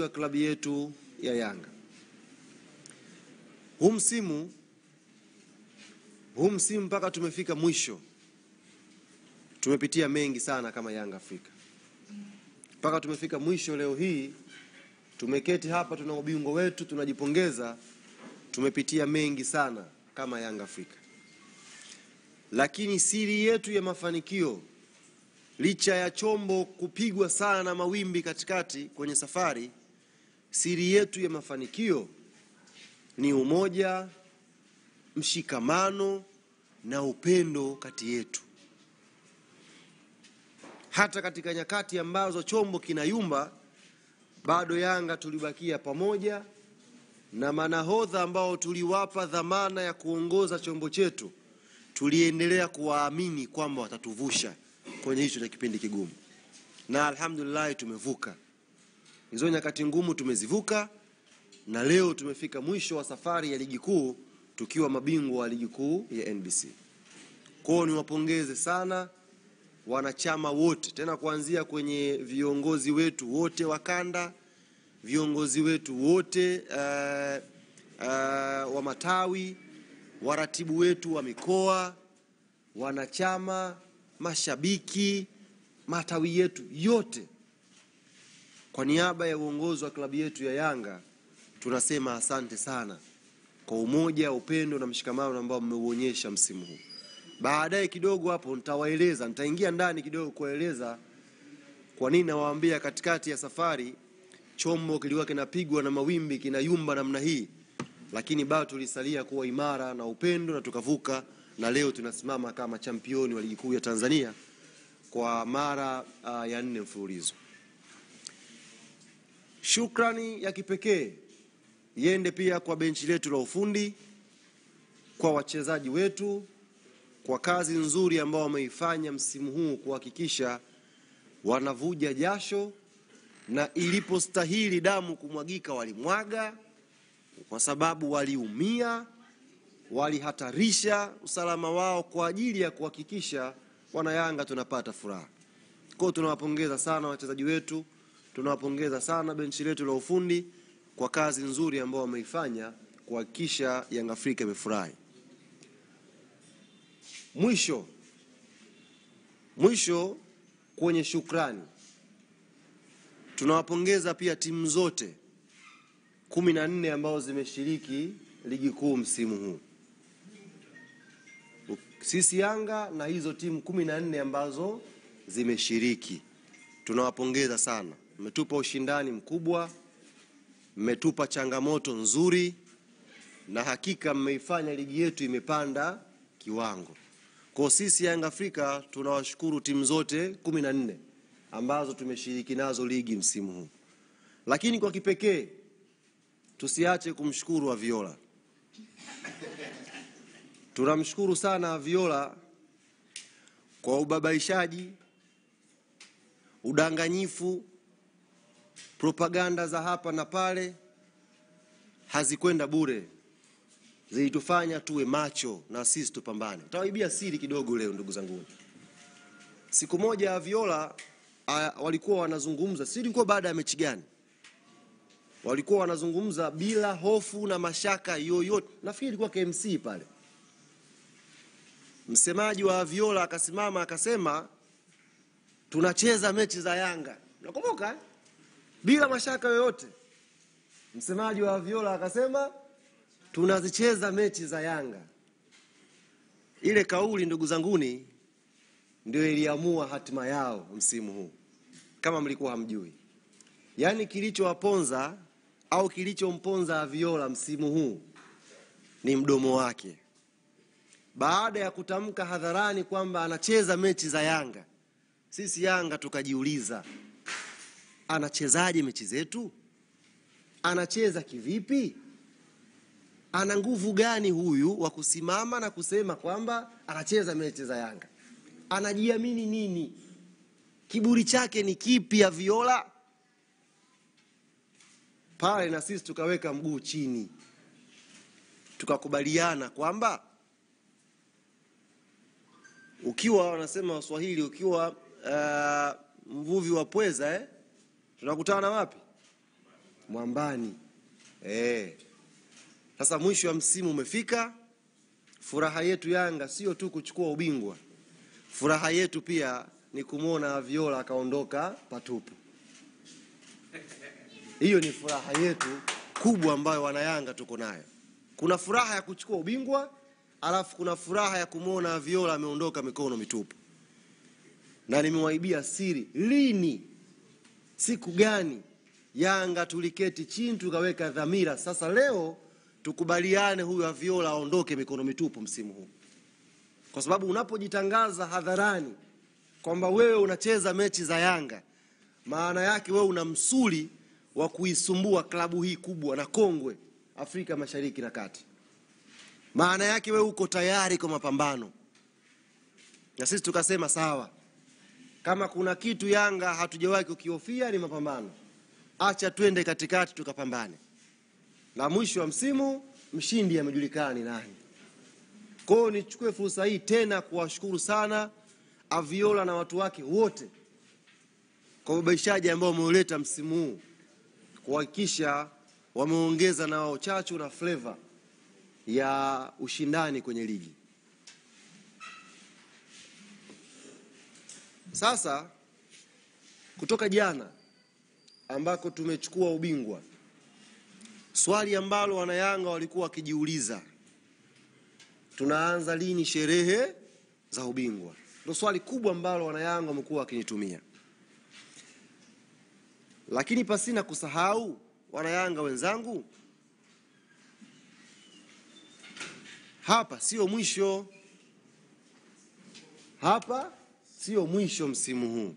wa klabu yetu ya Yanga. Huu msimu mpaka tumefika mwisho, tumepitia mengi sana kama Yanga Afrika. Mpaka tumefika mwisho leo hii, tumeketi hapa, tuna ubingwa wetu, tunajipongeza, tumepitia mengi sana kama Yanga Afrika. Lakini siri yetu ya mafanikio, licha ya chombo kupigwa sana na mawimbi katikati kwenye safari, siri yetu ya mafanikio ni umoja, mshikamano na upendo kati yetu. Hata katika nyakati ambazo chombo kinayumba, bado Yanga tulibakia pamoja, na manahodha ambao tuliwapa dhamana ya kuongoza chombo chetu, tuliendelea kuwaamini kwamba watatuvusha kwenye hicho cha kipindi kigumu. Na alhamdulillah tumevuka. Hizo nyakati ngumu tumezivuka, na leo tumefika mwisho wa safari ya ligi kuu tukiwa mabingwa wa ligi kuu ya NBC. Kwa niwapongeze sana wanachama wote, tena kuanzia kwenye viongozi wetu wote wa kanda, viongozi wetu wote wa matawi, waratibu wetu wa mikoa, wanachama, mashabiki, matawi yetu yote. Kwa niaba ya uongozi wa klabu yetu ya Yanga, tunasema asante sana kwa umoja, upendo na mshikamano ambao mmeuonyesha msimu huu. Baadaye kidogo hapo nitaingia ndani kidogo kueleza kwa nini nawaambia katikati ya safari chombo kilikuwa kinapigwa na mawimbi, kinayumba namna hii, lakini bado tulisalia kuwa imara na upendo na tukavuka, na leo tunasimama kama championi wa ligi kuu ya Tanzania kwa mara ya 4 mfululizo. Shukrani ya kipekee iende pia kwa benchi letu la ufundi, kwa wachezaji wetu, kwa kazi nzuri ambao wameifanya msimu huu kuhakikisha wanavuja jasho, na ilipostahili damu kumwagika walimwaga, kwa sababu waliumia, walihatarisha usalama wao kwa ajili ya kuhakikisha wana Yanga tunapata furaha. Kwa tunawapongeza sana wachezaji wetu, tunawapongeza sana benchi letu la ufundi kwa kazi nzuri ambao wameifanya kuhakikisha Yanga Afrika imefurahi. Mwisho kwenye shukrani, tunawapongeza pia timu zote 14 ambao zimeshiriki ligi kuu msimu huu. Sisi Yanga na hizo timu 14 ambazo zimeshiriki, tunawapongeza sana. Mmetupa ushindani mkubwa, mmetupa changamoto nzuri, na hakika mmeifanya ligi yetu imepanda kiwango. Kwa sisi Yanga Afrika tunawashukuru timu zote 14 ambazo tumeshiriki nazo ligi msimu huu. Lakini kwa kipekee tusiache kumshukuru Aviola. Tunamshukuru sana Aviola kwa ubabaishaji, udanganyifu, propaganda za hapa na pale, hazikwenda bure. Zilitufanya tuwe macho na sisi tupambane. Tawaibia siri kidogo leo ndugu zangu. Siku moja Aviola walikuwa wanazungumza, siri ilikuwa baada ya mechi gani? Walikuwa wanazungumza bila hofu na mashaka yoyote. Nafikiri ilikuwa KMC pale. Msemaji wa Aviola akasimama akasema, tunacheza mechi za Yanga. Nakumbuka bila mashaka yoyote. Msemaji wa Aviola akasema, tunazicheza mechi za Yanga. Ile kauli ndugu zanguni ndio iliamua hatima yao msimu huu, kama mlikuwa hamjui. Yaani kilichowaponza au kilichomponza Aviola msimu huu ni mdomo wake. Baada ya kutamka hadharani kwamba anacheza mechi za Yanga, sisi Yanga tukajiuliza, anachezaje mechi zetu? Anacheza kivipi? Ana nguvu gani huyu wa kusimama na kusema kwamba anacheza mechi za Yanga? Anajiamini nini? Kiburi chake ni kipi Aviola? Pale na sisi tukaweka mguu chini, tukakubaliana kwamba ukiwa wanasema Waswahili, ukiwa mvuvi wa pweza tunakutana wapi? mwambani. Sasa mwisho wa msimu umefika. Furaha yetu Yanga sio tu kuchukua ubingwa. Furaha yetu pia ni kumuona Viola akaondoka patupu. Hiyo ni furaha yetu kubwa ambayo wana Yanga tuko nayo. Kuna furaha ya kuchukua ubingwa, alafu kuna furaha ya kumuona Viola ameondoka mikono mitupu. Na nimewaibia siri, lini, siku gani Yanga tuliketi chini tukaweka dhamira sasa leo tukubaliane huyu Viola aondoke mikono mitupu msimu huu. Kwa sababu unapojitangaza hadharani kwamba wewe unacheza mechi za Yanga, maana yake wewe una msuli wa kuisumbua klabu hii kubwa na kongwe Afrika Mashariki na Kati. Maana yake wewe uko tayari kwa mapambano. Na sisi tukasema sawa. Kama kuna kitu Yanga hatujawahi kukihofia ni mapambano. Acha twende katikati tukapambane. Na mwisho wa msimu mshindi amejulikana ni nani. Kwa hiyo nichukue fursa hii tena kuwashukuru sana Viola na watu wake wote kwa ubaishaji ambao wameuleta msimu huu, kuhakikisha wameongeza na wao chachu na flavor ya ushindani kwenye ligi. Sasa kutoka jana ambako tumechukua ubingwa, swali ambalo wana Yanga walikuwa wakijiuliza, tunaanza lini sherehe za ubingwa? Ndio swali kubwa ambalo wana Yanga wamekuwa wakinitumia. Lakini pasina kusahau wana Yanga wenzangu, hapa sio mwisho. Hapa sio mwisho msimu huu.